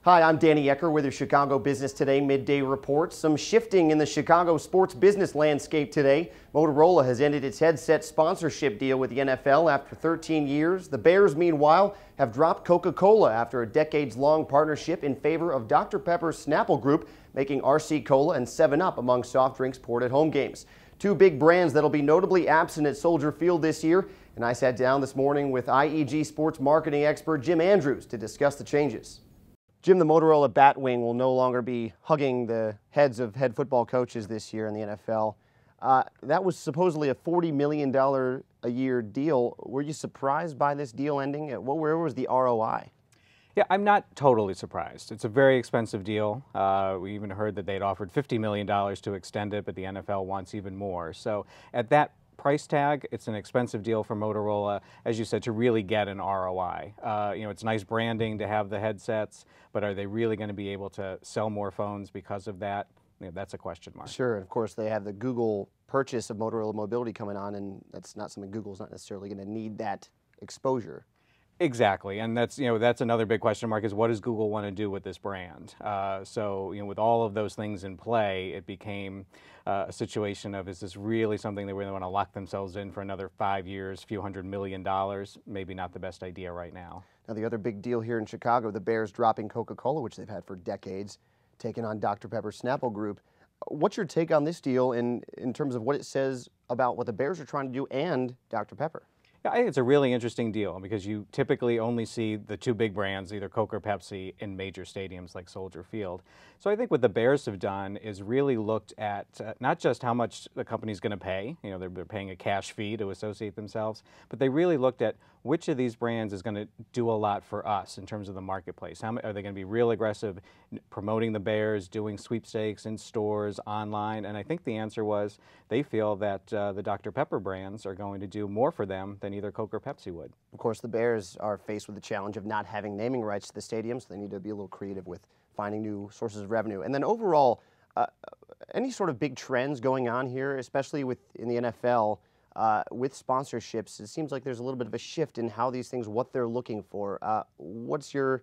Hi, I'm Danny Ecker with your Chicago Business Today Midday Report. Some shifting in the Chicago sports business landscape today. Motorola has ended its headset sponsorship deal with the NFL after 13 years. The Bears, meanwhile, have dropped Coca-Cola after a decades-long partnership in favor of Dr. Pepper's Snapple Group, making RC Cola and 7-Up among soft drinks poured at home games. Two big brands that'll be notably absent at Soldier Field this year. And I sat down this morning with IEG sports marketing expert Jim Andrews to discuss the changes. Jim, the Motorola Batwing will no longer be hugging the heads of head football coaches this year in the NFL. That was supposedly a $40 million a year deal. Were you surprised by this deal ending? Where was the ROI? Yeah, I'm not totally surprised. It's a very expensive deal. We even heard that they'd offered $50 million to extend it, but the NFL wants even more. So at that price tag, it's an expensive deal for Motorola, as you said, to really get an ROI. It's nice branding to have the headsets, but are they really going to be able to sell more phones because of that? That's a question mark. Sure, and of course they have the Google purchase of Motorola Mobility coming on, and that's not something Google's not necessarily going to need that exposure. Exactly, and that's another big question mark, is what does Google want to do with this brand? With all of those things in play, it became a situation of, is this really something they really want to lock themselves in for another 5 years, few $100 million? Maybe not the best idea right now. Now the other big deal here in Chicago, the Bears dropping Coca-Cola, which they've had for decades, taking on Dr. Pepper's Snapple Group. What's your take on this deal in terms of what it says about what the Bears are trying to do and Dr. Pepper? Yeah, I think it's a really interesting deal because you typically only see the two big brands, either Coke or Pepsi, in major stadiums like Soldier Field. So I think what the Bears have done is really looked at not just how much the company's going to pay, they're paying a cash fee to associate themselves, but they really looked at which of these brands is going to do a lot for us in terms of the marketplace. Are they going to be real aggressive promoting the Bears, doing sweepstakes in stores, online? And I think the answer was they feel that the Dr. Pepper brands are going to do more for them than either Coke or Pepsi would. Of course, the Bears are faced with the challenge of not having naming rights to the stadium, so they need to be a little creative with finding new sources of revenue. And then overall, any sort of big trends going on here, especially in the NFL, with sponsorships? It seems like there's a little bit of a shift in how these things, what they're looking for. What's your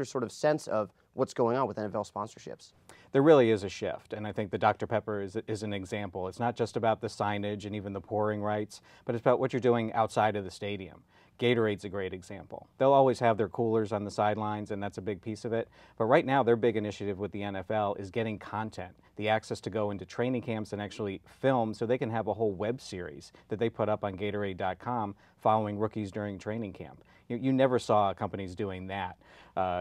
sort of sense of what's going on with NFL sponsorships? There really is a shift, and I think the Dr. Pepper is an example. It's not just about the signage and even the pouring rights, but it's about what you're doing outside of the stadium. Gatorade's a great example. They'll always have their coolers on the sidelines, and that's a big piece of it. But right now, their big initiative with the NFL is getting content, the access to go into training camps and actually film, so they can have a whole web series that they put up on Gatorade.com following rookies during training camp. You never saw companies doing that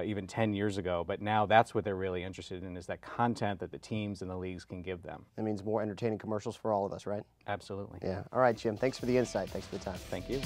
even 10 years ago, but now that's what they're really interested in, is that content that the teams and the leagues can give them. That means more entertaining commercials for all of us, right? Absolutely. Yeah. All right, Jim. Thanks for the insight. Thanks for the time. Thank you.